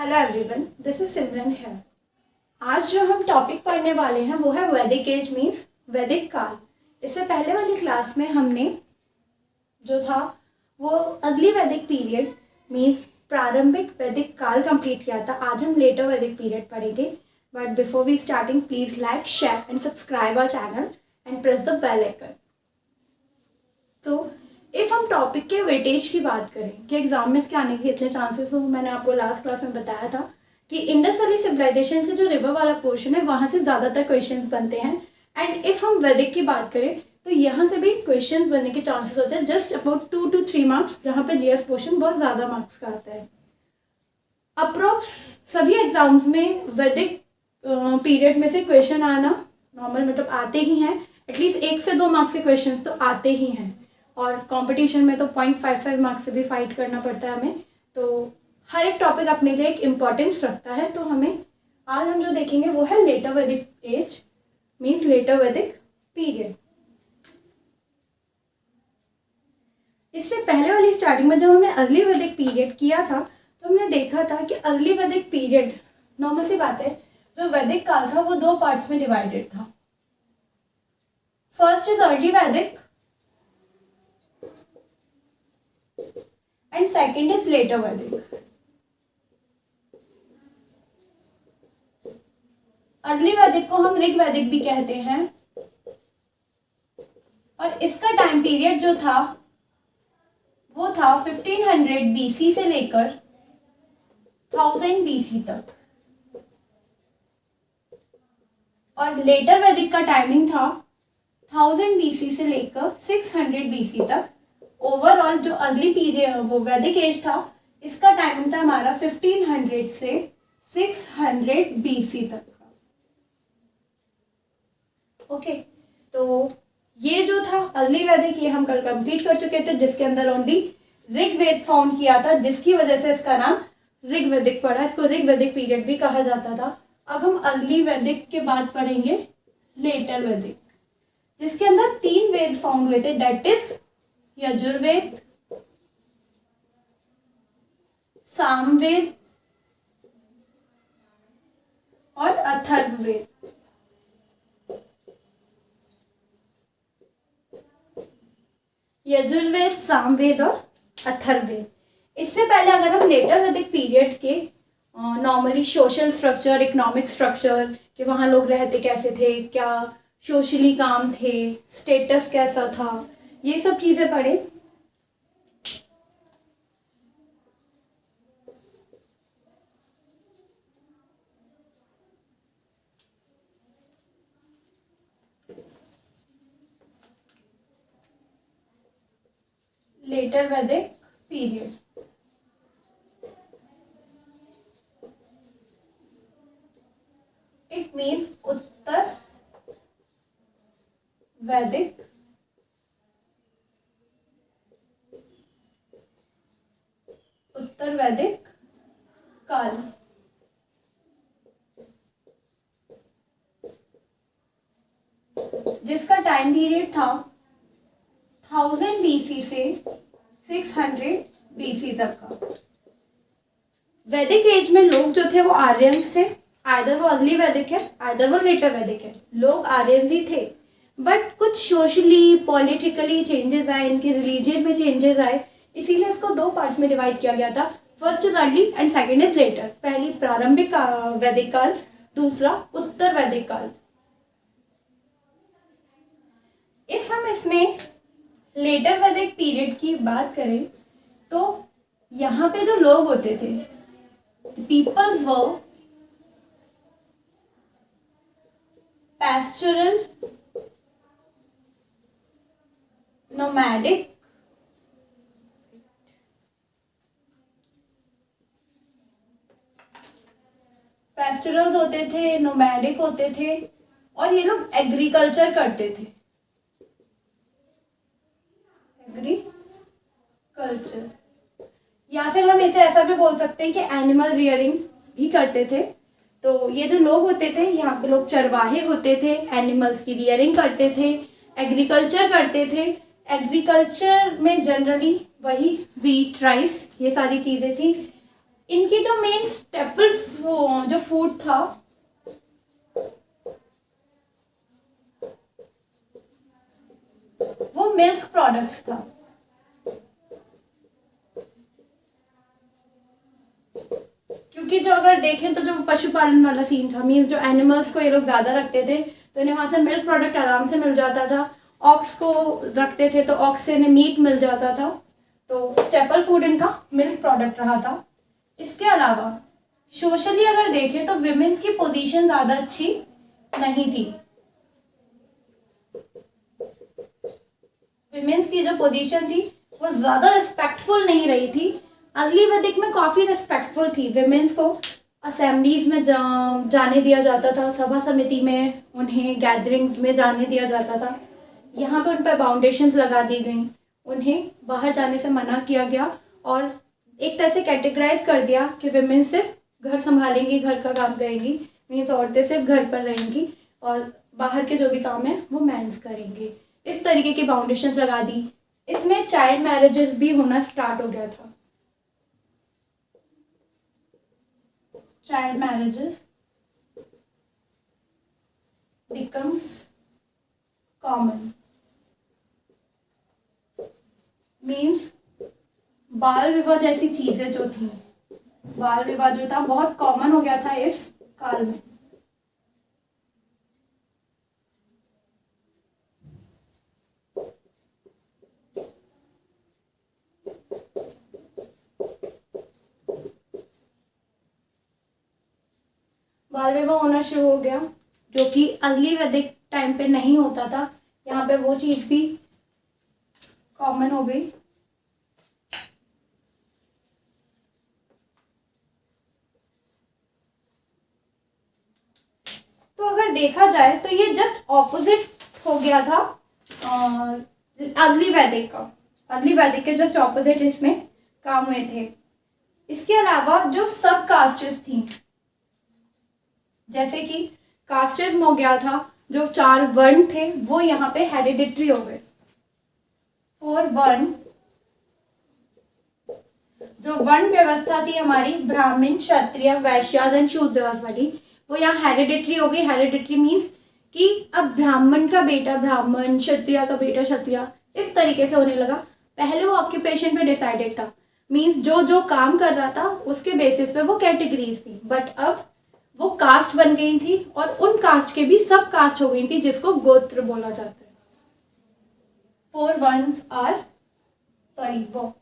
Hello everyone, this is सिमरन है। आज जो हम टॉपिक पढ़ने वाले हैं वो है वैदिक एज मीन्स वैदिक काल। इससे पहले वाली क्लास में हमने जो था वो अर्ली वैदिक पीरियड मीन्स प्रारंभिक वैदिक काल कंप्लीट किया था। आज हम लेटर वैदिक पीरियड पढ़ेंगे। But before we starting please like, share and subscribe our channel and press the bell icon. तो इफ़ हम टॉपिक के वेटेज की बात करें कि एग्जाम में इसके आने के अच्छे चांसेस हो, मैंने आपको लास्ट क्लास में बताया था कि इंडस वैली सिविलाइजेशन से जो रिवर वाला पोर्शन है वहाँ से ज़्यादातर क्वेश्चंस बनते हैं। एंड इफ़ हम वैदिक की बात करें तो यहाँ से भी क्वेश्चंस बनने के चांसेस होते हैं, जस्ट अबाउट 2 to 3 मार्क्स, जहाँ पे जीएस पोर्शन बहुत ज़्यादा मार्क्स का आता है। अप्रोक्स सभी एग्जाम्स में वैदिक पीरियड में से क्वेश्चन आना नॉर्मल मतलब आते ही हैं। एटलीस्ट 1 से 2 मार्क्स के क्वेश्चन तो आते ही हैं, और कंपटीशन में तो 0.55 मार्क्स से भी फाइट करना पड़ता है हमें। तो हर एक टॉपिक अपने लिए एक इम्पॉर्टेंस रखता है। तो हमें आज हम जो देखेंगे वो है लेटर वैदिक as means letter Vedic period. इससे पहले वाली स्टार्टिंग में जब हमने अर्ली वैदिक पीरियड किया था तो हमने देखा था कि अर्ली वैदिक पीरियड नॉर्मल सी बात है, जो वैदिक काल था वो 2 पार्ट्स में डिवाइडेड था। फर्स्ट इज अर्ली वैदिक एंड सेकेंड इज लेटर वैदिक। अर्ली वैदिक को हम ऋग वैदिक भी कहते हैं, और इसका टाइम पीरियड जो था वो था 1500 बीसी से लेकर 1000 बीसी तक, और लेटर वैदिक का टाइमिंग था 1000 बीसी से लेकर 600 बीसी तक। ओवरऑल जो अर्ली पीरियड वो वैदिक एज था इसका टाइमिंग था हमारा 1500 से 600 बीसी तक का। ओके, तो ये जो था अर्ली वैदिक ये हम कल कंप्लीट कर चुके थे, जिसके अंदर ओनली ऋग्वेद फाउंड किया था, जिसकी वजह से इसका नाम ऋग्वैदिक पड़ा। इसको ऋग्वैदिक पीरियड भी कहा जाता था। अब हम अर्ली वैदिक के बाद पढ़ेंगे लेटर वैदिक, जिसके अंदर 3 वेद फाउंड हुए थे, दैट इज यजुर्वेद, सामवेद और अथर्ववेद। यजुर्वेद, सामवेद और अथर्ववेद। इससे पहले अगर हम लेटर वैदिक पीरियड के normally social structure, economic structure कि वहाँ लोग रहते कैसे थे, क्या सोशली काम थे, स्टेटस कैसा था, ये सब चीज़ें पढ़े। Letter Vedic period it means उत्तर वैदिक काल। जिसका टाइम पीरियड था 1000 बीसी से 600 बीसी तक का। वैदिक एज में लोग जो थे वो आर्यंस थे, आइदर वो अर्ली वैदिक है आइदर वो लेटर वैदिक है। लोग आर्यंस ही थे, बट कुछ सोशली पॉलिटिकली चेंजेस आए, इनके रिलीजियन में चेंजेस आए, इसीलिए इसको 2 पार्ट्स में डिवाइड किया गया था। First is early and second is later. पहली प्रारंभिक वैदिक काल, दूसरा उत्तर वैदिक काल। इफ हम इसमें लेटर वैदिक पीरियड की बात करें तो यहाँ पे जो लोग होते थे, पीपल्स वर pastoral, nomadic, पैस्टोरल्स होते थे, नोमैडिक होते थे, और ये लोग एग्रीकल्चर करते थे। एग्रीकल्चर, या फिर हम इसे ऐसा भी बोल सकते हैं कि एनिमल रियरिंग भी करते थे। तो ये जो लोग होते थे यहाँ पे लोग चरवाहे होते थे, एनिमल्स की रियरिंग करते थे, एग्रीकल्चर करते थे। एग्रीकल्चर में जनरली वही वीट, राइस, ये सारी चीज़ें थी। इनकी जो मेन स्टेपल जो फूड था वो मिल्क प्रोडक्ट्स था। क्योंकि जो अगर देखें तो जो पशुपालन वाला सीन था, मीन्स जो एनिमल्स को ये लोग ज़्यादा रखते थे तो इन्हें वहाँ से मिल्क प्रोडक्ट आराम से मिल जाता था। ऑक्स को रखते थे तो ऑक्स से इन्हें मीट मिल जाता था। तो स्टेपल फूड इनका मिल्क प्रोडक्ट रहा था। इसके अलावा सोशली अगर देखें तो विमेंस की पोजीशन ज़्यादा अच्छी नहीं थी। विमेंस की जो पोजीशन थी वो ज़्यादा रिस्पेक्टफुल नहीं रही थी। अर्ली वैदिक में काफ़ी रिस्पेक्टफुल थी। विमेंस को असेंबलीज में जाने दिया जाता था, सभा समिति में उन्हें गैदरिंग्स में जाने दिया जाता था। यहाँ पे उन पर बाउंडेशंस लगा दी गई, उन्हें बाहर जाने से मना किया गया और एक तरह से कैटेगराइज कर दिया कि विमेन सिर्फ घर संभालेंगी, घर का काम करेंगी, मीन्स औरतें सिर्फ घर पर रहेंगी और बाहर के जो भी काम है वो मेंस करेंगे। इस तरीके की बाउंडेशंस लगा दी। इसमें चाइल्ड मैरिजेस भी होना स्टार्ट हो गया था। Child marriages becomes common, means बाल विवाह जैसी चीजें जो थी, बाल विवाह जो था बहुत कॉमन हो गया था इस काल में। बाल विवाह होना शुरू हो गया जो कि अर्ली वैदिक टाइम पे नहीं होता था। यहाँ पे वो चीज भी कॉमन हो गई। तो अगर देखा जाए तो ये जस्ट ऑपोजिट हो गया था अर्ली वैदिक का। अर्ली वैदिक के जस्ट ऑपोजिट इसमें काम हुए थे। इसके अलावा जो सब कास्टेस थी, जैसे कि कास्टिज्म हो गया था, जो 4 वर्ण थे वो यहाँ पे हेरिडिटरी हो गए। 4 वर्ण, जो वर्ण व्यवस्था थी हमारी ब्राह्मण, क्षत्रिय, वैश्य एंड शूद्रास वाली, वो यहाँ हेरिडिटरी हो गई। हेरिडिटरी मीन्स कि अब ब्राह्मण का बेटा ब्राह्मण, क्षत्रिय का बेटा क्षत्रिय, इस तरीके से होने लगा। पहले वो ऑक्यूपेशन पे डिसाइडेड था, मीन्स जो जो काम कर रहा था उसके बेसिस पे वो कैटेगरीज थी। बट अब वो कास्ट बन गई थी और उन कास्ट के भी सब कास्ट हो गई थी जिसको गोत्र बोला जाता है। 4 वर्न्स आर वो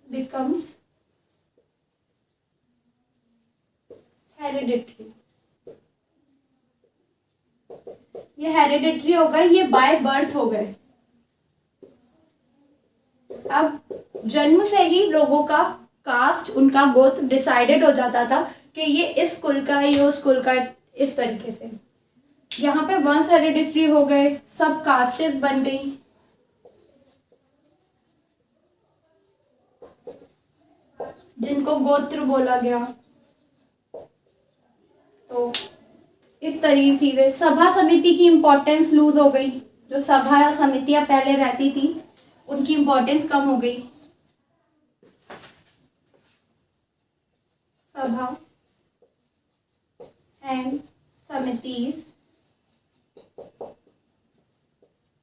becomes हेरिडिटरी। ये हेरिडिटरी हो गए, ये बाय बर्थ हो गए। अब जन्म से ही लोगों का कास्ट, उनका गोत्र डिसाइडेड हो जाता था कि ये इस कुल का है, ये उस कुल का है, इस तरीके से। यहाँ पे वंश हेरिडिटरी हो गए, सब कास्टेस बन गई। जिनको गोत्र बोला गया। तो इस तरीके चीजें, सभा समिति की इंपॉर्टेंस लूज हो गई। जो सभा या समितियां पहले रहती थी उनकी इंपॉर्टेंस कम हो गई। सभा एंड समितिज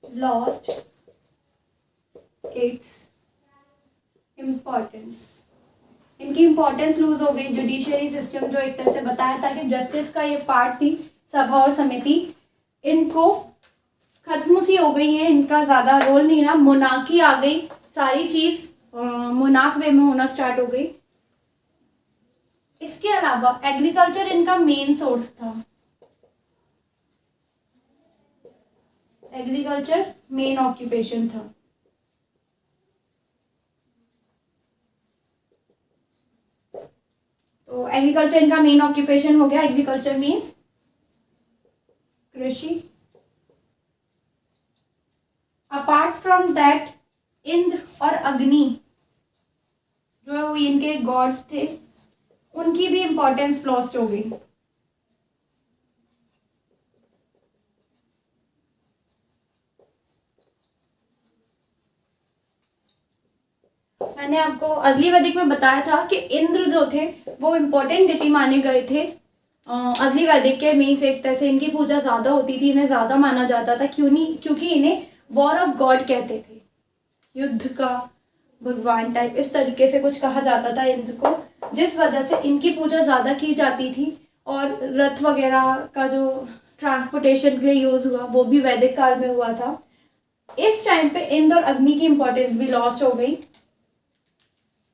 लॉस्ट इट्स इम्पोर्टेंस। इनकी इंपॉर्टेंस लूज हो गई। जुडिशियरी सिस्टम जो एक तरह से बताया था कि जस्टिस का ये पार्ट थी, सभा और समिति, इनको खत्म सी हो गई है, इनका ज़्यादा रोल नहीं रहा। मोनार्की आ गई, सारी चीज़ मोनार्क वे में होना स्टार्ट हो गई। इसके अलावा एग्रीकल्चर इनका मेन सोर्स था। एग्रीकल्चर मेन ऑक्यूपेशन था। तो एग्रीकल्चर इनका मेन ऑक्यूपेशन हो गया। एग्रीकल्चर मीन्स कृषि। अपार्ट फ्रॉम दैट इंद्र और अग्नि जो है वो इनके गॉड्स थे, उनकी भी इंपॉर्टेंस लॉस्ट हो गई। मैंने आपको अगली वैदिक में बताया था कि इंद्र जो थे वो इम्पोर्टेंट डिटी माने गए थे अगली वैदिक के। मीन्स एक तरह से इनकी पूजा ज़्यादा होती थी, इन्हें ज़्यादा माना जाता था। क्यों नहीं? क्योंकि इन्हें वॉर ऑफ गॉड कहते थे, युद्ध का भगवान टाइप, इस तरीके से कुछ कहा जाता था इंद्र को, जिस वजह से इनकी पूजा ज़्यादा की जाती थी। और रथ वगैरह का जो ट्रांसपोर्टेशन के लिए यूज़ हुआ वो भी वैदिक काल में हुआ था। इस टाइम पे इंद्र और अग्नि की इंपॉर्टेंस भी लॉस्ट हो गई।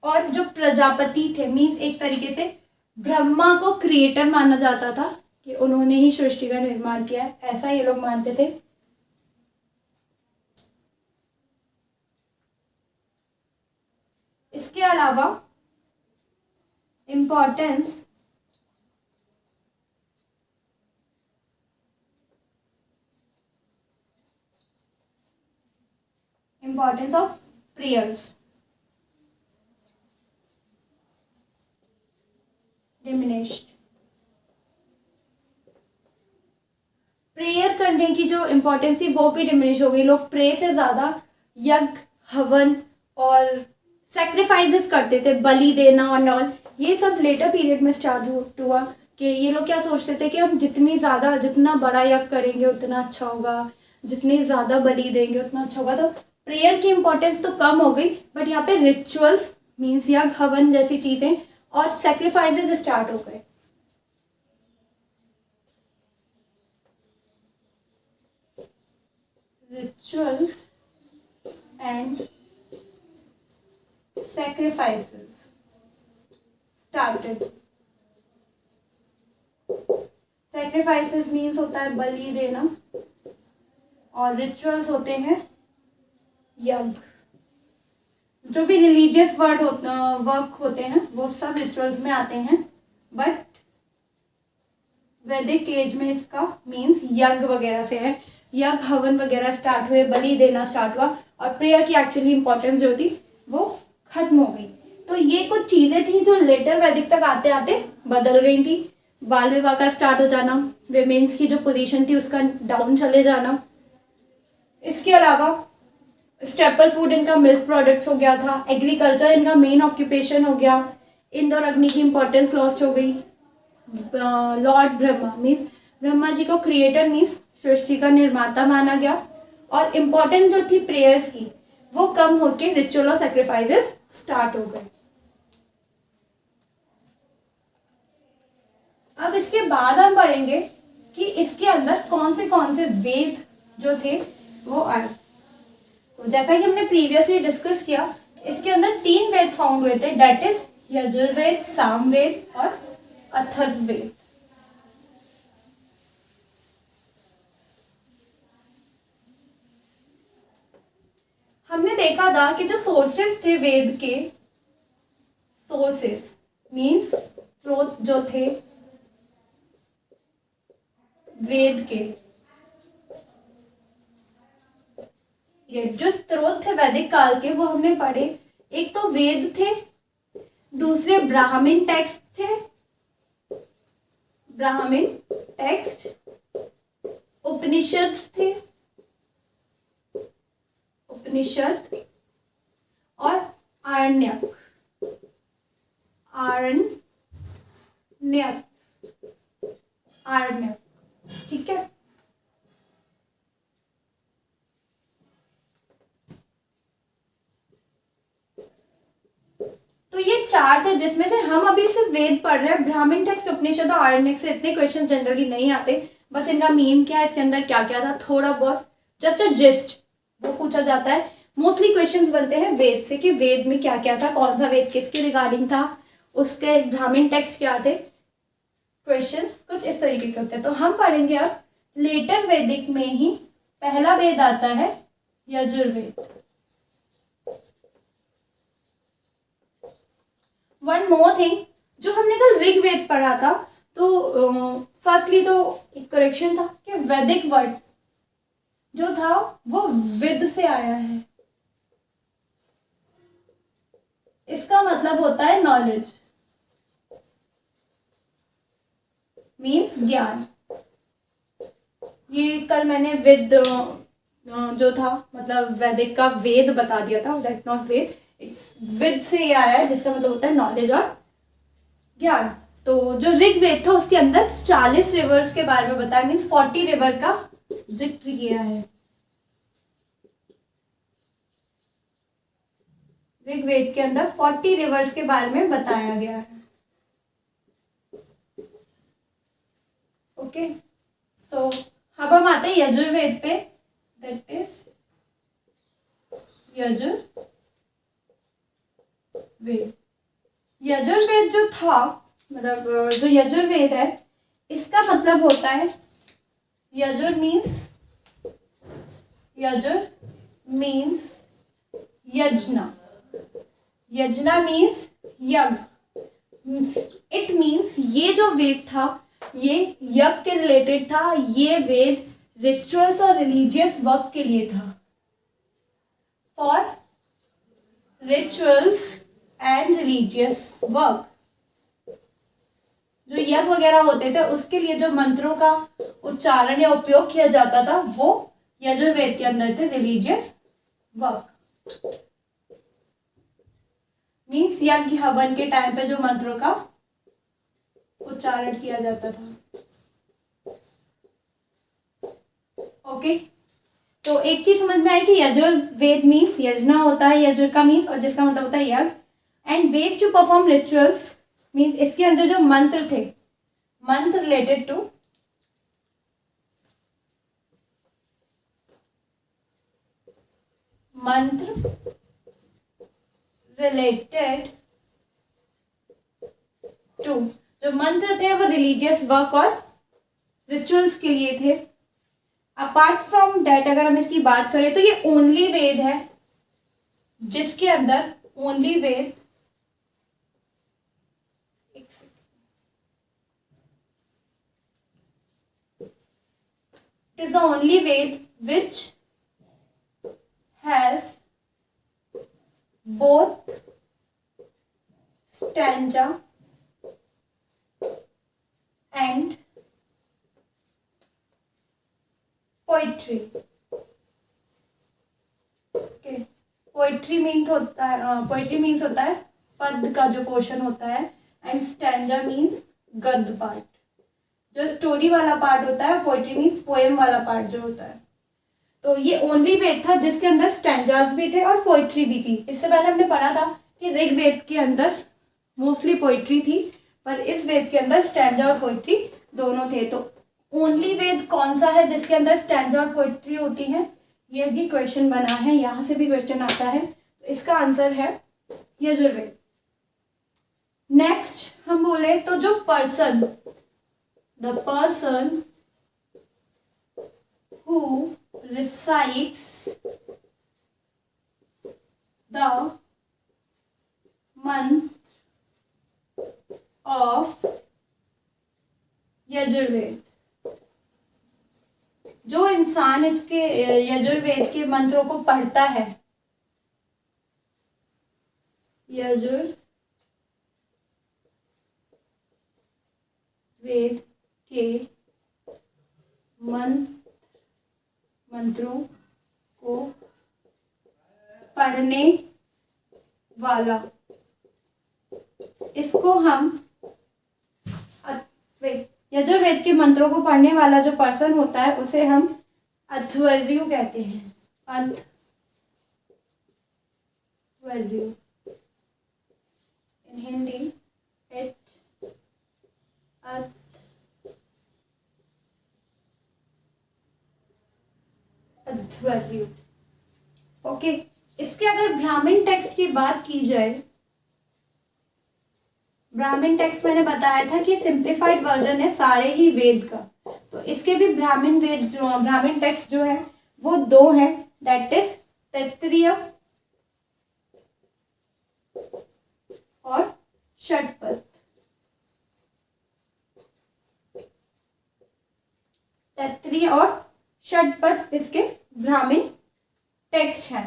और जो प्रजापति थे, मीन्स एक तरीके से ब्रह्मा को क्रिएटर माना जाता था कि उन्होंने ही सृष्टि का निर्माण किया है, ऐसा ये लोग मानते थे। इसके अलावा importance of prayers diminished. Prayer करने की जो इम्पोर्टेंस थी वो भी डिमिनिश हो गई। लोग प्रे से ज़्यादा यज्ञ, हवन और सेक्रीफाइसेस करते थे, बलि देना और ऑल। ये सब लेटर पीरियड में स्टार्ट हुआ कि ये लोग क्या सोचते थे कि हम जितना बड़ा यज्ञ करेंगे उतना अच्छा होगा, जितनी ज़्यादा बलि देंगे उतना अच्छा होगा। तो प्रेयर की इम्पोर्टेंस तो कम हो गई, बट यहाँ पे रिचुअल्स मीन्स यज्ञ, हवन जैसी चीज़ें और सेक्रीफाइसेस स्टार्ट हो गए। Rituals and sacrifices started. sacrifices means होता है बलि देना और रिचुअल्स होते हैं यज्ञ। जो भी रिलीजियस वर्क होते हैं वो सब रिचुअल्स में आते हैं, बट वैदिक एज में इसका मीन्स यज्ञ वगैरह से है। यज्ञ, हवन वगैरह स्टार्ट हुए, बलि देना स्टार्ट हुआ और प्रेयर की एक्चुअली इंपॉर्टेंस जो थी वो खत्म हो गई। तो ये कुछ चीज़ें थी जो लेटर वैदिक तक आते आते बदल गई थी। बाल विवाह का स्टार्ट हो जाना, विमेन्स की जो पोजीशन थी उसका डाउन चले जाना। इसके अलावा स्टेपल फूड इनका मिल्क प्रोडक्ट्स हो गया था, एग्रीकल्चर इनका मेन ऑक्यूपेशन हो गया, इंद्र और अग्नि की इंपॉर्टेंस लॉस्ट हो गई। लॉर्ड ब्रह्मा मीन्स ब्रह्मा जी को क्रिएटर मीन्स सृष्टि का निर्माता माना गया। और इम्पोर्टेंस जो थी प्रेयर्स की वो कम होके रिचुअल और सेक्रीफाइसेस स्टार्ट हो गए। अब इसके बाद हम पढ़ेंगे कि इसके अंदर कौन से वेद जो थे वो आए। तो जैसा कि हमने प्रीवियसली डिस्कस किया, इसके अंदर 3 वेद फाउंड हुए थे, दैट इज यजुर्वेद, सामवेद और अथर्ववेद। हमने देखा था कि जो सोर्सेस थे वेद के, सोर्सेस मीन्स स्रोत जो थे वेद के, ये जो स्रोत थे वैदिक काल के वो हमने पढ़े। एक तो वेद थे, दूसरे ब्राह्मण टेक्स्ट थे, ब्राह्मण टेक्स्ट, उपनिषद थे, उपनिषद और आरण्यक, आरण्यक, ठीक है। तो ये 4 थे जिसमें से हम अभी सिर्फ वेद पढ़ रहे हैं। ब्राह्मण टेक्स्ट, उपनिषद और आरण्यक से इतने क्वेश्चन जनरली नहीं आते, बस इनका मीन क्या है, इसके अंदर क्या क्या था, थोड़ा बहुत जस्ट अ जिस्ट वो पूछा जाता है। मोस्टली क्वेश्चंस बनते हैं वेद से कि वेद में क्या क्या था, कौन सा वेद किसके रिगार्डिंग था, उसके ब्राह्मण टेक्स्ट क्या थे। क्वेश्चंस कुछ इस तरीके के होते हैं। तो हम पढ़ेंगे अब लेटर वैदिक में ही पहला वेद आता है यजुर्वेद। वन मोर थिंग, जो हमने कल ऋग्वेद पढ़ा था, तो फर्स्टली तो एक करेक्शन था कि वैदिक वर्ड जो था वो विद से आया है। इसका मतलब होता है नॉलेज, मीन्स ज्ञान। ये कल मैंने विद जो था मतलब वैदिक का वेद बता दिया था, that not Veda, it's with से ये आया है, जिसका मतलब होता है नॉलेज और ज्ञान। तो जो ऋग्वेद था उसके अंदर 40 रिवर्स के बारे में बताया, मीन्स 40 रिवर का जिक्र किया है। ऋग्वेद के अंदर 40 रिवर्स के बारे में बताया गया है। ओके, तो अब हम आते हैं यजुर्वेद पे, दैट इज यजुर्वेद। यजुर्वेद जो था, मतलब जो यजुर्वेद है, इसका मतलब होता है, यजुर मीन्स यजना, यजना मीन्स यज्ञ। इट मीन्स ये जो वेद था ये यज्ञ के रिलेटेड था, ये वेद रिचुअल्स और रिलीजियस वर्क के लिए था, for rituals and religious work. जो यज्ञ वगैरह होते थे उसके लिए जो मंत्रों का उच्चारण या उपयोग किया जाता था वो यजुर्वेद के अंदर थे, रिलीजियस वर्क। मीन्स यज्ञ हवन के टाइम पे जो मंत्रों का उच्चारण किया जाता था। ओके, तो एक चीज समझ में आई कि यजुर्वेद मीन्स यजना होता है, यजुर का मीन्स, और जिसका मतलब होता है यज्ञ। And ways to perform rituals means इसके अंदर जो मंत्र थे, मंत्र रिलेटेड टू जो मंत्र थे वो रिलीजियस वर्क और रिचुअल्स के लिए थे। अपार्ट फ्रॉम दैट अगर हम इसकी बात करें तो ये ओनली वेद है जिसके अंदर, only Veda, it is the only Veda which has both stanza and poetry. Okay, poetry means होता है पद का जो पोर्शन होता है, एंड स्टैंजा मीन्स गद्य पार्ट। जो स्टोरी वाला पार्ट होता है, पोएट्री मीन्स पोएम वाला पार्ट जो होता है। तो ये ओनली वेद था जिसके अंदर स्टैंजास भी थे और पोइट्री भी थी। इससे पहले हमने पढ़ा था कि ऋग्वेद के अंदर मोस्टली पोइट्री थी, पर इस वेद के अंदर स्टैंजा और पोइट्री दोनों थे। तो ओनली वेद कौन सा है जिसके अंदर स्टैंजा और पोइट्री होती है, ये भी क्वेश्चन बना है, यहाँ से भी क्वेश्चन आता है। तो इसका आंसर है यजुर्वेद। नेक्स्ट हम बोले तो जो person, the person who recites the month of Yajurveda, जो इंसान इसके यजुर्वेद के मंत्रों को पढ़ता है, यजुर्वेद के मंत्रों को पढ़ने वाला, इसको हम यजुर्वेद के मंत्रों को पढ़ने वाला जो पर्सन होता है उसे हम अध्वर्यु कहते हैं। अध्वर्यु इन हिंदी इट अध्वर्यु। ओके, इसके अगर ब्राह्मण टेक्स्ट की बात की जाए, ब्राह्मण टेक्स्ट मैंने बताया था कि सिंप्लीफाइड वर्जन है सारे ही वेद का। तो इसके भी ब्राह्मण टेक्स्ट जो है वो दो है, दैट इज तैत्तिरीय और षट्पद। तैत्तिरीय और षट्पद इसके ब्राह्मण टेक्स्ट है।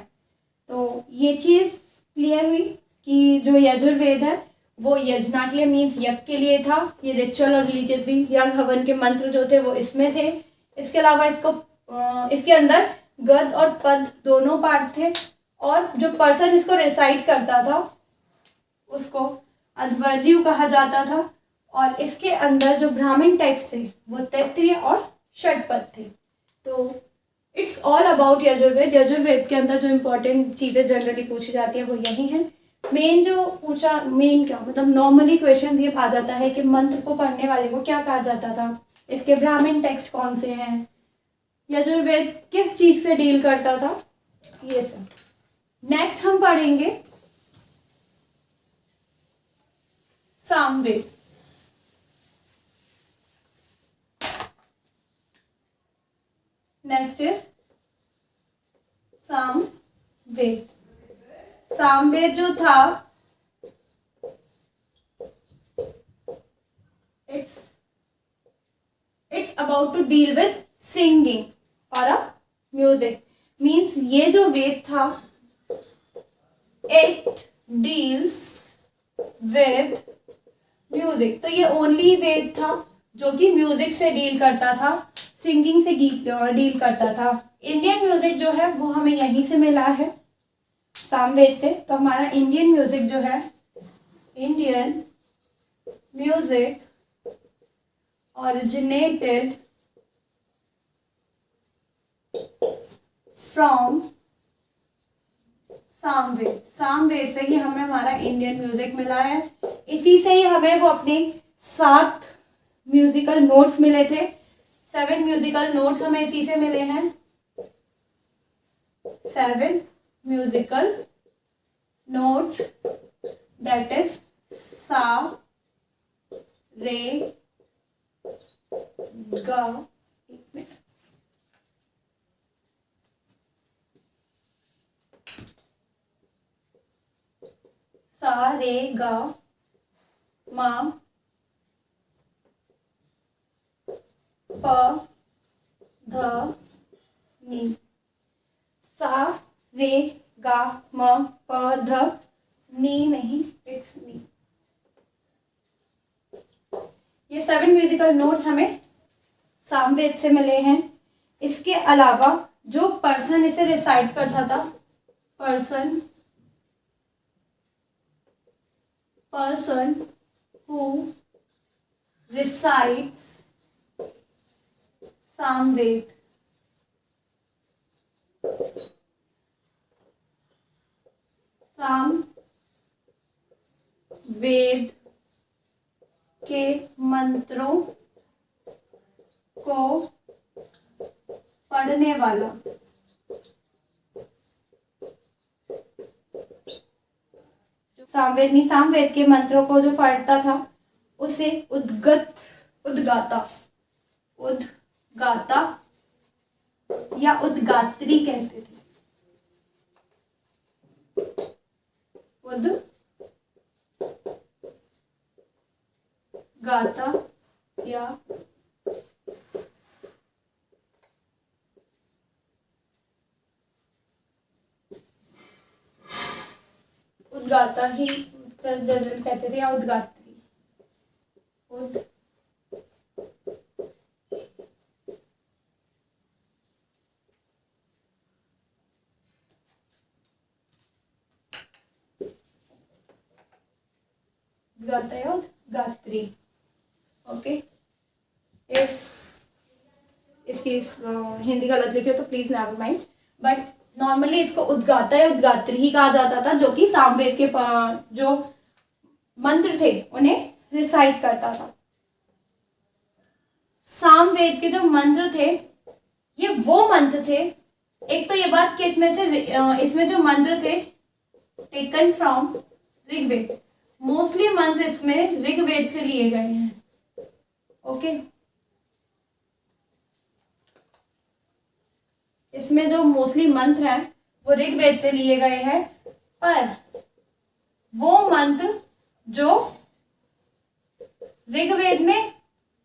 तो ये चीज क्लियर हुई कि जो यजुर्वेद है वो यजना के लिए मीन्स यज्ञ के लिए था। ये रिचुअल और रिलीजियस भी, यज्ञ हवन के मंत्र जो थे वो इसमें थे। इसके अलावा इसके अंदर गद्य और पद दोनों पार्ट थे, और जो पर्सन इसको रिसाइट करता था उसको अध्वर्यु कहा जाता था। और इसके अंदर जो ब्राह्मण टेक्स्ट थे वो तैत्तिरीय और षटपद थे। तो it's all about Yajurveda. Yajurveda के अंदर जो इम्पोर्टेंट चीज़ें जनरली पूछी जाती है वो यही है। मेन जो पूछा, मेन क्या मतलब नॉर्मली क्वेश्चन ये आ जाता है कि मंत्र को पढ़ने वाले को क्या कहा जाता था, इसके ब्राह्मण टेक्स्ट कौन से हैं, यजुर्वेद किस चीज़ से डील करता था, ये सब। नेक्स्ट हम पढ़ेंगे सामवेद। Next is Samaveda. सामवेद जो था it's about to deal with singing और अ म्यूजिक। मीन्स ये जो वेद था इट डील्स विद म्यूजिक। तो ये ओनली वेद था जो कि म्यूजिक से डील करता था, सिंगिंग से डील करता था। इंडियन म्यूजिक जो है वो हमें यहीं से मिला है सामवेद से। तो हमारा इंडियन म्यूजिक जो है, Indian music originated from Samaveda. Samaveda से ही हमें हमारा इंडियन म्यूजिक मिला है। इसी से ही हमें वो अपने 7 म्यूजिकल नोट्स मिले थे। 7 म्यूजिकल नोट्स हमें इसी से मिले हैं। 7 म्यूजिकल नोट्स, दैट इज सा, रे, गा, सा, रे, गा, मा, प, ध, नी। सा, रे, गा, म, प, ध, नी नहीं, इट्स नी। ये 7 म्यूजिकल नोट्स हमें सामवेद से मिले हैं। इसके अलावा जो पर्सन इसे रिसाइट करता था, person who recites Samaveda, Samaveda के मंत्रों को पढ़ने वाला, सामवेद के मंत्रों को जो पढ़ता था उसे उद्गाता या उद्गात्री कहते थे। उद्गाता या उद्गाता ही जनरल कहते थे, या उद्गात्री। उद्गाता या उद्गात्री। ओके, इफ इसकी हिंदी गलत लिखी हो तो please never mind, but normally इसको उद्गाता या उद्गात्री ही कहा जाता था, जो कि सामवेद के जो मंत्र थे उन्हें रिसाइट करता था। सामवेद के जो मंत्र थे ये वो मंत्र थे, एक तो ये बात कि इसमें जो मंत्र थे टेकन फ्रॉम ऋग्वेद, मोस्टली मंत्र इसमें ऋग्वेद से लिए गए हैं। ओके, इसमें जो मोस्टली मंत्र हैं वो ऋग्वेद से लिए गए हैं, पर वो मंत्र जो ऋग्वेद में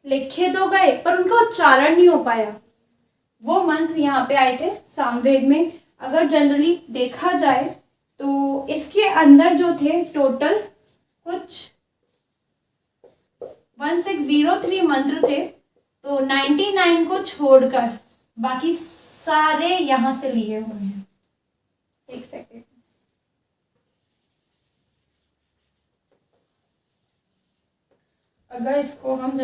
लिखे तो गए पर उनका उच्चारण नहीं हो पाया, वो मंत्र यहाँ पे आए थे सामवेद में। अगर जनरली देखा जाए तो इसके अंदर जो थे टोटल कुछ 1603 मंत्र थे, तो 99 को छोड़कर बाकी सारे यहाँ से लिए हुए हैं। एक सेकेंड। अगर इसको हम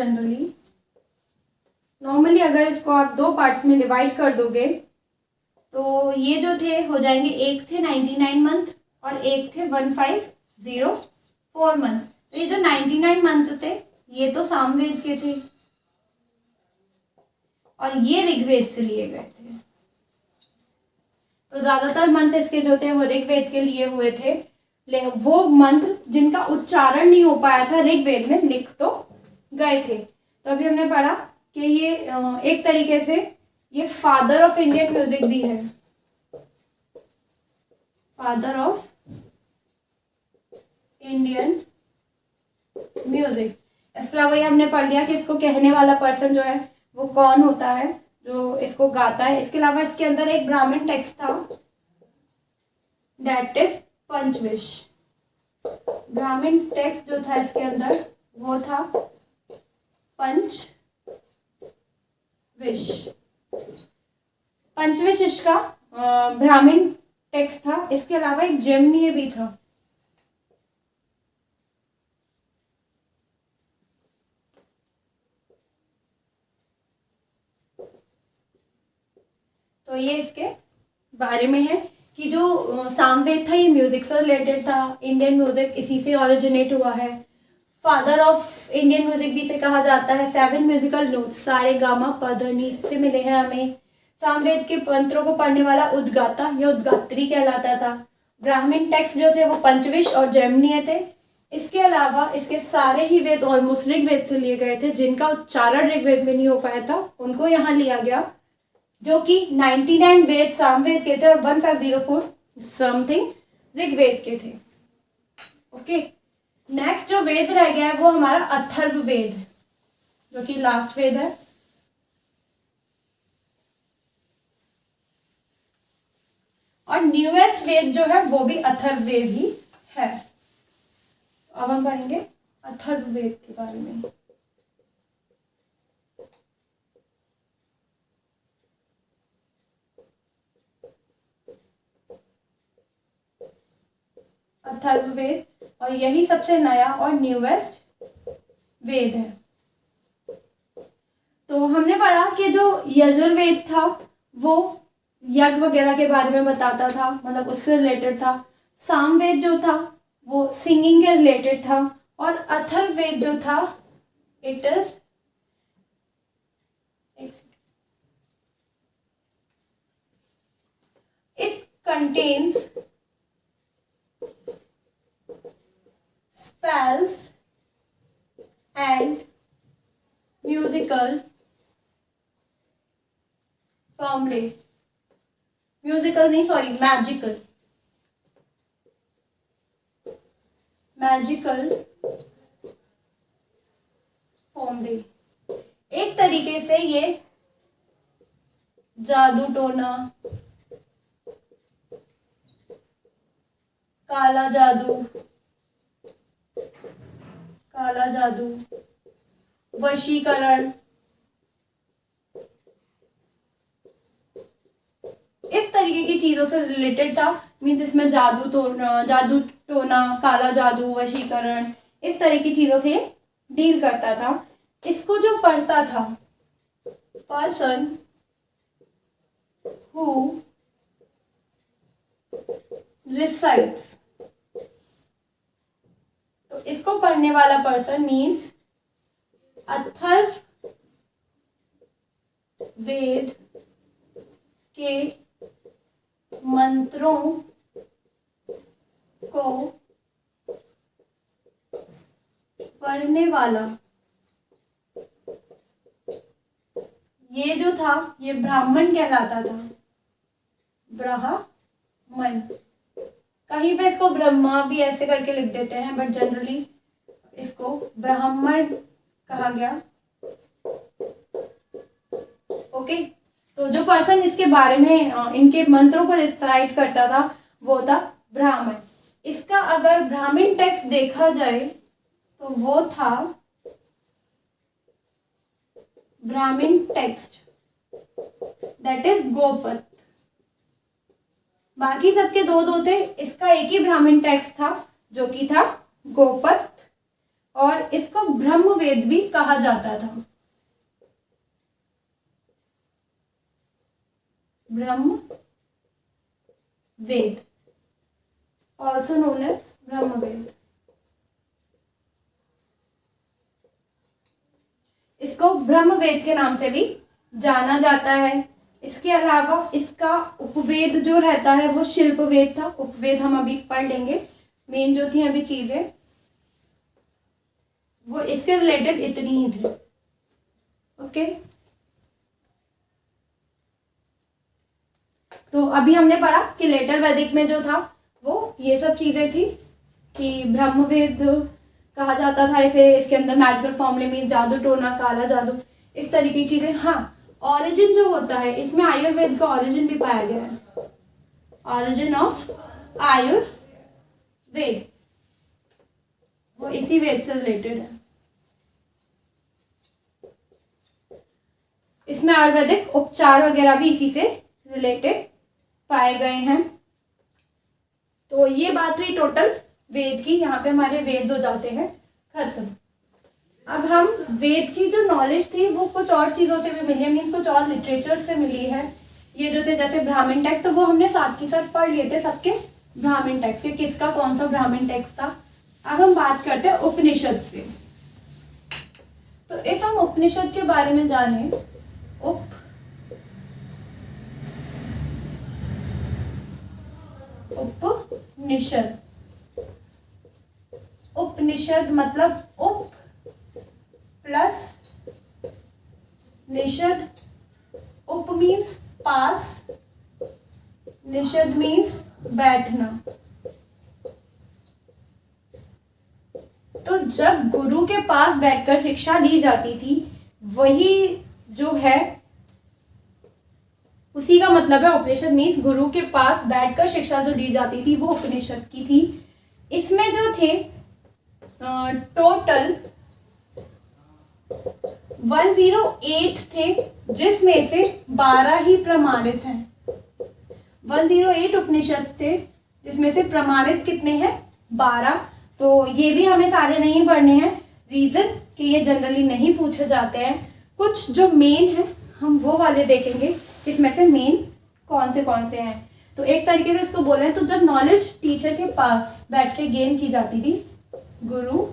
नॉर्मली अगर इसको आप 2 पार्ट्स में डिवाइड कर दोगे तो ये जो थे हो जाएंगे, एक थे 99 मंथ और एक थे 1504 मंथ। तो ये जो 99 मंथ थे ये तो सामवेद के थे और ये ऋग्वेद से लिए गए थे। तो ज्यादातर मंत्र इसके जो थे वो ऋग्वेद के लिए हुए थे। वो मंत्र जिनका उच्चारण नहीं हो पाया था ऋग्वेद में लिख तो गए थे। तो अभी हमने पढ़ा कि ये एक तरीके से ये फादर ऑफ इंडियन म्यूजिक भी है, फादर ऑफ इंडियन म्यूजिक। इसके अलावा ये हमने पढ़ लिया कि इसको कहने वाला पर्सन जो है वो कौन होता है जो इसको गाता है। इसके अलावा इसके अंदर एक ब्राह्मण टेक्स्ट था, दैट इज पंचविश। ब्राह्मण टेक्स्ट जो था इसके अंदर वो था पंचविश। पंचविश इसका ब्राह्मण टेक्स्ट था। इसके अलावा एक जेमनीय भी था। तो ये इसके बारे में है कि जो सामवेद था ये म्यूजिक से रिलेटेड था। इंडियन म्यूजिक इसी से ओरिजिनेट हुआ है। फादर ऑफ इंडियन म्यूजिक भी इसे कहा जाता है। 7 म्यूजिकल नोट्स सारे गामा पधनी से मिले हैं हमें। सामवेद के मंत्रों को पढ़ने वाला उद्गाता या उद्गात्री कहलाता था। ब्राह्मण टेक्स्ट जो थे वो पंचविश और जेमनीय थे। इसके अलावा इसके सारे ही वेद ऑलमोस्ट ऋग्वेद से लिए गए थे। जिनका उच्चारण ऋग्वेद में नहीं हो पाया था उनको यहाँ लिया गया, जो कि 99 वेद सामवेद के थे और 1504 समथिंग ऋग्वेद के थे। ओके, नेक्स्ट जो वेद रह गया है वो हमारा अथर्ववेद, जो कि लास्ट वेद है। और न्यूएस्ट वेद जो है वो भी अथर्ववेद ही है। अब हम पढ़ेंगे अथर्ववेद के बारे में। अथर्ववेद, और यही सबसे नया और न्यूएस्ट वेद है। तो हमने पढ़ा कि जो यजुर्वेद था वो यज्ञ वगैरह के बारे में बताता था, मतलब उससे रिलेटेड था। सामवेद जो था वो सिंगिंग के रिलेटेड था। और अथर्ववेद जो था it is it contains spells and musical formulae, musical नहीं सॉरी magical formulae। एक तरीके से ये जादू टोना, काला जादू, वशीकरण, इस तरीके की चीजों से रिलेटेड था। मीन्स इसमें जादू टोना, काला जादू, वशीकरण, इस तरह की चीजों से डील करता था। इसको जो पढ़ता था पर्सन हु रिसाइट्स, तो इसको पढ़ने वाला पर्सन मीन्स अथर्ववेद के मंत्रों को पढ़ने वाला, ये जो था ये ब्राह्मण कहलाता था। ब्राह्मण, कहीं पे इसको ब्रह्मा भी ऐसे करके लिख देते हैं, बट जनरली इसको ब्राह्मण कहा गया। ओके, तो जो पर्सन इसके बारे में इनके मंत्रों को रिसाइट करता था वो था ब्राह्मण। इसका अगर ब्राह्मण टेक्स्ट देखा जाए तो वो था ब्राह्मण टेक्स्ट दैट इज गोपद। बाकी सबके दो दो थे, इसका एक ही ब्राह्मण टेक्स्ट था जो कि था गोपथ, और इसको ब्रह्मवेद भी कहा जाता था। ब्रह्मवेद, ऑल्सो नोन एज ब्रह्मवेद। इसको ब्रह्मवेद के नाम से भी जाना जाता है। इसके अलावा इसका उपवेद जो रहता है वो शिल्पवेद था। उपवेद हम अभी पढ़ लेंगे। मेन जो थी अभी चीजें वो इसके रिलेटेड इतनी ही थी। ओके, तो अभी हमने पढ़ा कि लेटर वैदिक में जो था वो ये सब चीजें थी कि ब्रह्मवेद कहा जाता था इसे। इसके अंदर मैजिकल फॉर्मूले मीन जादू टोना, काला जादू, इस तरीके की चीजें। हाँ, ऑरिजिन जो होता है इसमें आयुर्वेद का ऑरिजिन भी पाया गया है। ऑरिजिन ऑफ आयुर्वेद वो इसी वेद से रिलेटेड है। इसमें आयुर्वेदिक उपचार वगैरह भी इसी से रिलेटेड पाए गए हैं। तो ये बात हुई टोटल वेद की। यहाँ पे हमारे वेद हो जाते हैं खत्म। अब हम वेद की जो नॉलेज थी वो कुछ और चीज़ों से भी मिली है, मीन्स कुछ और लिटरेचर से मिली है। ये जो थे जैसे ब्राह्मण टेक्स्ट, तो वो हमने साथ के साथ पढ़ लिए थे सबके ब्राह्मण टेक्स्ट के, किसका कौन सा ब्राह्मण टेक्स्ट था। अब हम बात करते हैं उपनिषद से। तो इस हम उपनिषद के बारे में जाने, उपनिषद, उपनिषद मतलब उप प्लस निषद। उप मीन्स पास, निषद मीन्स बैठना। तो जब गुरु के पास बैठकर शिक्षा ली जाती थी, वही जो है उसी का मतलब है उपनिषद। मीन्स गुरु के पास बैठकर शिक्षा जो दी जाती थी वो उपनिषद की थी। इसमें जो थे टोटल 108 थे, जिसमें से 12 ही प्रमाणित हैं। 108 उपनिषद थे जिसमें से प्रमाणित कितने हैं? 12। तो ये भी हमें सारे नहीं पढ़ने हैं, रीजन कि ये जनरली नहीं पूछे जाते हैं। कुछ जो मेन है हम वो वाले देखेंगे, इसमें से मेन कौन से हैं। तो एक तरीके से इसको बोले तो जब नॉलेज टीचर के पास बैठ के गेन की जाती थी, गुरु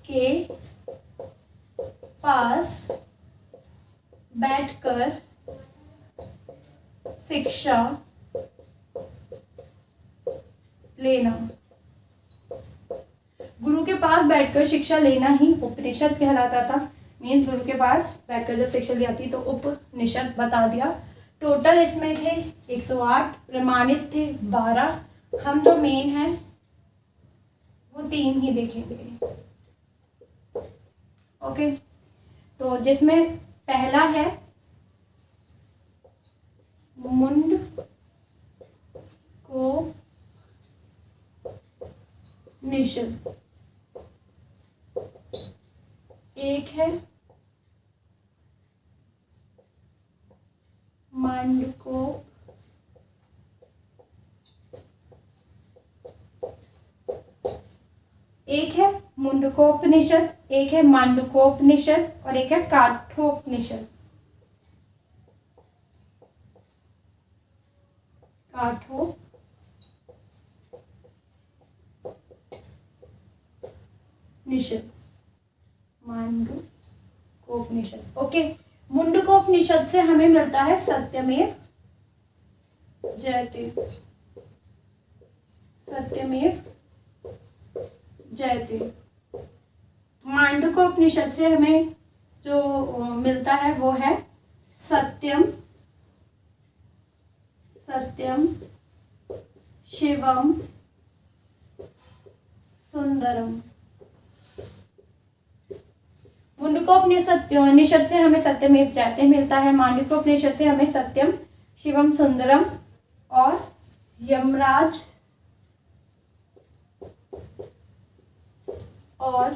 के पास बैठकर शिक्षा लेना, गुरु के पास बैठकर शिक्षा लेना ही उपनिषद कहलाता था। मीन्स गुरु के पास बैठकर जब शिक्षा ली जाती तो उपनिषद बता दिया। टोटल इसमें थे 108, प्रमाणित थे 12। हम जो मेन हैं वो 3 ही देखेंगे। ओके, तो जिसमें पहला है मुंड को निषद, एक है मांडको, एक है मुंडकोपनिषद, एक है मांडुकोपनिषद और एक है काठोपनिषद। काठोपनिषद, मांडुकोपनिषद। ओके, मुंडकोपनिषद से हमें मिलता है सत्यमेव जयते। सत्यमेव जयते। मांडुकोपनिषद से हमें जो मिलता है वो है सत्यम, सत्यम शिवम सुंदरम। मुंडकोपनिषद से हमें सत्यमेव जयते मिलता है। मांडुकोपनिषद से हमें सत्यम शिवम सुंदरम और यमराज और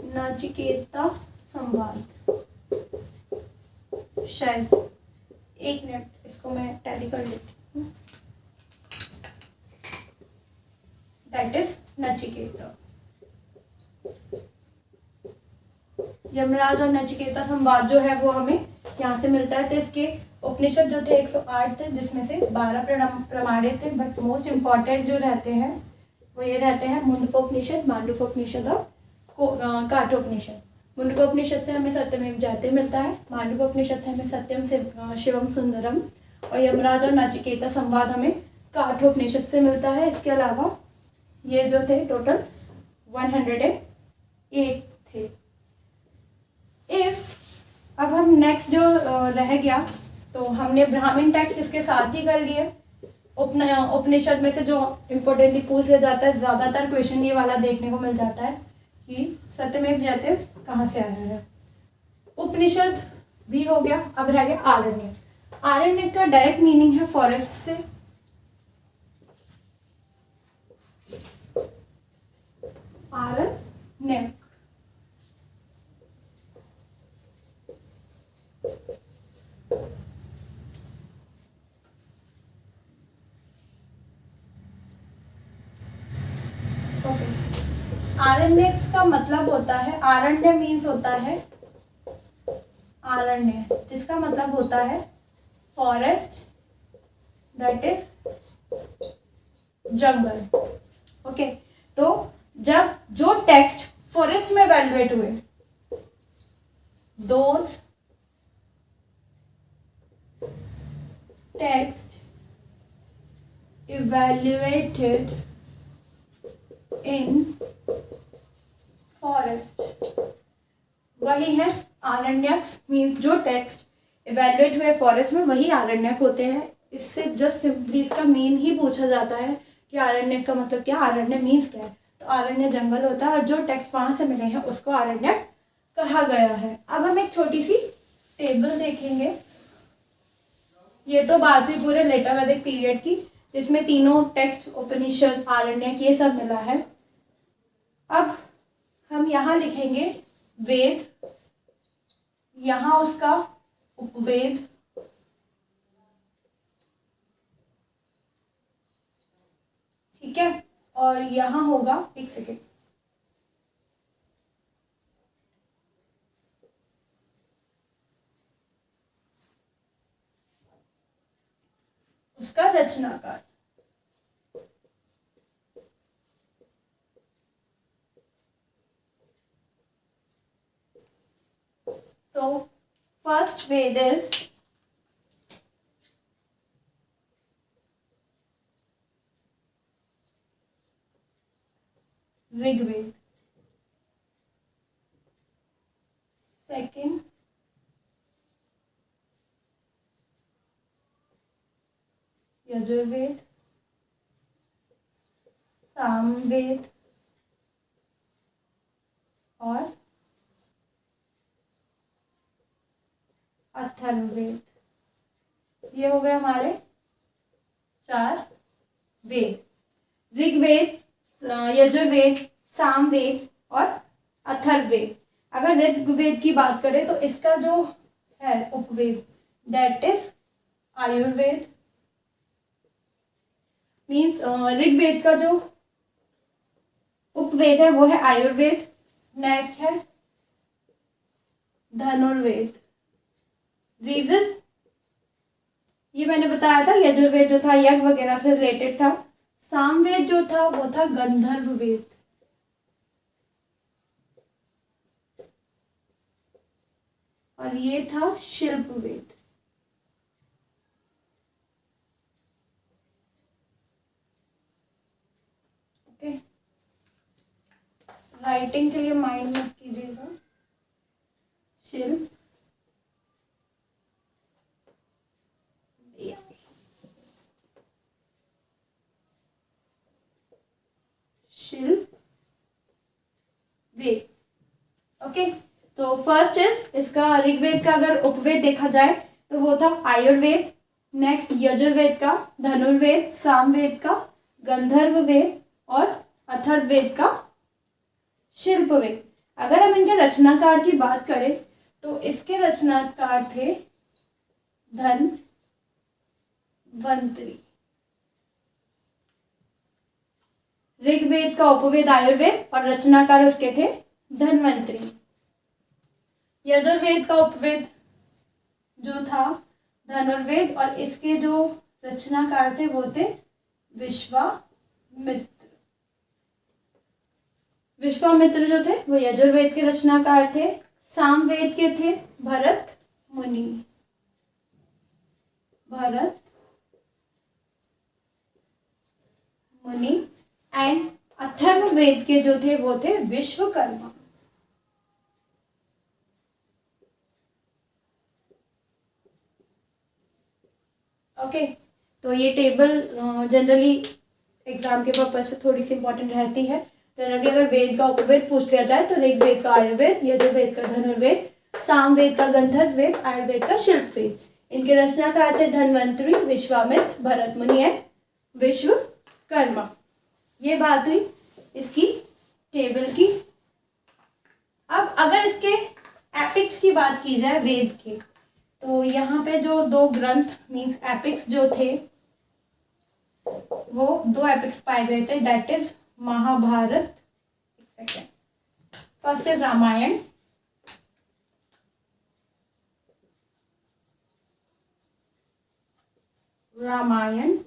नचिकेता संवाद। शेल्फ। एक मिनट, इसको मैं टैली कर लेती हूँ। That is Nachiketa. यमराज और नचिकेता संवाद जो है वो हमें यहाँ से मिलता है। तो इसके उपनिषद जो थे 108 थे, जिसमें से 12 प्रमाणित थे, बट मोस्ट इम्पॉर्टेंट जो रहते हैं वो ये रहते हैं मुंडकोपनिषद, मांडूकोपनिषद और काठोपनिषद। मुंडकोपनिषद से हमें सत्यमेव जयते मिलता है, मांडूकोपनिषद से हमें सत्यम शिवम सुंदरम, और यमराज और नचिकेता संवाद हमें काठोपनिषद से मिलता है। इसके अलावा ये जो थे टोटल 108 थे। अब हम नेक्स्ट जो रह गया, तो हमने ब्राह्मण टेक्स्ट इसके साथ ही कर लिए। उपनिषद में से जो इम्पोर्टेंटली पूछ लिया जाता है, ज़्यादातर क्वेश्चन ये वाला देखने को मिल जाता है कि सत्यमेव जयते कहाँ से आया है। उपनिषद भी हो गया। अब रह गया आरण्य। आरण्य का डायरेक्ट मीनिंग है फॉरेस्ट से। आरण्य आरण्य का मतलब होता है, आरण्य मीन्स होता है आरण्य, जिसका मतलब होता है forest, that is jungle. Okay, तो जब जो टेक्स्ट फॉरेस्ट में वैल्यूएट हुए, those text evaluated in forest, वही है आरण्यक। मीन्स जो टेक्स्ट इवेल्युएट हुए फॉरेस्ट में वही आरण्यक होते हैं। इससे जस्ट सिंपली इसका मीन ही पूछा जाता है कि आरण्यक का मतलब क्या, आरण्य मीन्स क्या है। तो आरण्य जंगल होता है और जो टेक्स्ट वहां से मिले हैं उसको आरण्यक कहा गया है। अब हम एक छोटी सी टेबल देखेंगे। ये तो बात हुई पूरे लेटर वैदिक पीरियड की, जिसमें तीनों टेक्स्ट उपनिषद, आरण्यक, ये सब मिला है। अब हम यहाँ लिखेंगे वेद, यहाँ उसका उपवेद, ठीक है, और यहाँ होगा, एक सेकेंड, उसका रचनाकार। तो first Veda is Rigveda, second Yajurveda, Samaveda और अथर्ववेद। ये हो गए हमारे 4 वेद, ऋग्वेद, यजुर्वेद, सामवेद और अथर्ववेद। अगर ऋग्वेद की बात करें तो इसका जो है Upaveda, that is Ayurveda. Means Rigveda का जो उपवेद है वो है आयुर्वेद। नेक्स्ट है धनुर्वेद। रीजन ये मैंने बताया था, यजुर्वेद जो था यज्ञ वगैरह से रिलेटेड था। सामवेद जो था वो था गंधर्व वेद। और ये था शिल्प वेद। ओके, राइटिंग के लिए माइंड मत कीजिएगा। शिल्प शिल्प वेद। ओके, तो फर्स्ट इज इसका ऋग्वेद का अगर उपवेद देखा जाए तो वो था आयुर्वेद। नेक्स्ट यजुर्वेद का धनुर्वेद, सामवेद का गंधर्व वेद और अथर्ववेद का शिल्प वेद। अगर हम इनके रचनाकार की बात करें तो इसके रचनाकार थे धनवंतरी। ऋग्वेद का उपवेद आयुर्वेद और रचनाकार उसके थे धनवंतरी। यजुर्वेद का उपवेद जो था धनुर्वेद और इसके जो रचनाकार थे वो थे विश्वामित्र। विश्वामित्र जो थे वो यजुर्वेद के रचनाकार थे। सामवेद के थे भरत मुनि। भरत मुनि एंड अथर्ववेद के जो थे वो थे विश्वकर्मा। ओके तो ये टेबल जनरली एग्जाम के पर्पज से थोड़ी सी इंपॉर्टेंट रहती है। जनरली अगर वेद का उपवेद पूछ लिया जाए तो ऋग्वेद का आयुर्वेद, यजुर्वेद का धनुर्वेद, सामवेद का गंधर्व वेद, आयुर्वेद का शिल्प वेद। इनके रचनाकार थे धन्वंतरी, विश्वामित्र, भरत मुनि एंड विश्वकर्मा। ये बात हुई इसकी टेबल की। अब अगर इसके एपिक्स की बात की जाए वेद के, तो यहाँ पे जो दो ग्रंथ मीन्स एपिक्स जो थे वो दो एपिक्स पाए गए थे, that is Mahabharata. First is Ramayana, Ramayana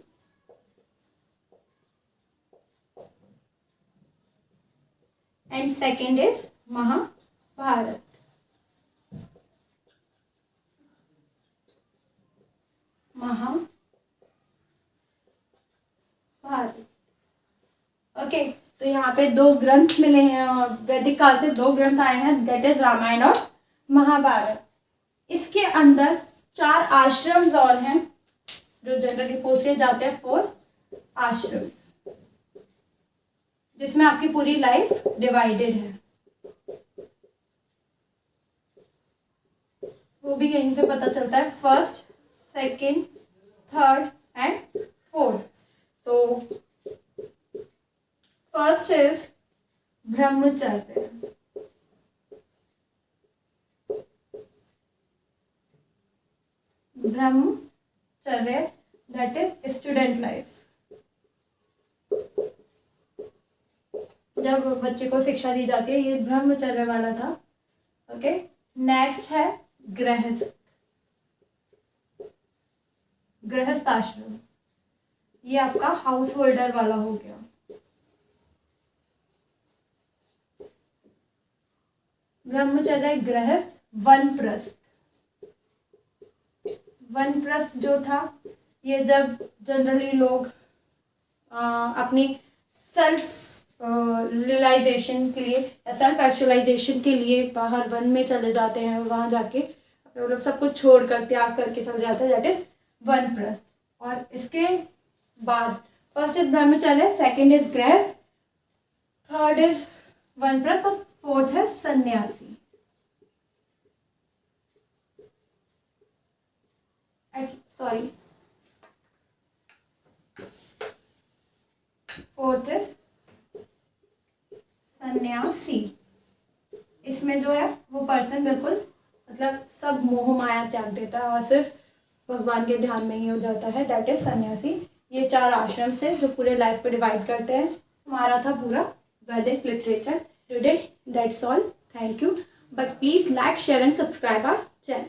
and second is Mahabharata. Mahabharata okay तो यहाँ पे दो ग्रंथ मिले हैं और वैदिक काल से दो ग्रंथ आए हैं, दैट इज रामायण और महाभारत। इसके अंदर 4 आश्रम और हैं जो जनरली पूछे जाते हैं, 4 आश्रम, जिसमें आपकी पूरी लाइफ डिवाइडेड है। वो भी यहीं से पता चलता है, first, second, third and fourth. तो फर्स्ट इज ब्रह्मचर्य, ब्रह्मचर्य दैट इज स्टूडेंट लाइफ, जब बच्चे को शिक्षा दी जाती है, ये ब्रह्मचर्य वाला था। ओके नेक्स्ट है गृहस्थ, गृहस्थ आश्रम, ये आपका हाउस होल्डर वाला हो गया। ब्रह्मचर्य, गृहस्थ, वनप्रस्थ। वनप्रस्थ जो था ये जब जनरली लोग अपनी सेल्फ रियलाइजेशन के लिए या सेल्फ एक्चुअलाइजेशन के लिए बाहर वन में चले जाते हैं, वहां जाके मतलब सब कुछ छोड़ कर त्याग करके चले जाते हैं, दैट इज वनप्रस्थ। और इसके बाद फर्स्ट इज ब्रह्मचर्य, सेकंड इज गृहस्थ, थर्ड इज वनप्रस्थ और फोर्थ है सन्यासी। सॉरी फोर्थ इज सन्यासी। इसमें जो है वो पर्सन बिल्कुल मतलब सब मोह माया त्याग देता है और सिर्फ भगवान के ध्यान में ही हो जाता है, दैट इज सन्यासी। ये 4 आश्रम से जो पूरे लाइफ को डिवाइड करते हैं। हमारा था पूरा Vedic literature today, that's all, thank you, but please like, share and subscribe our channel.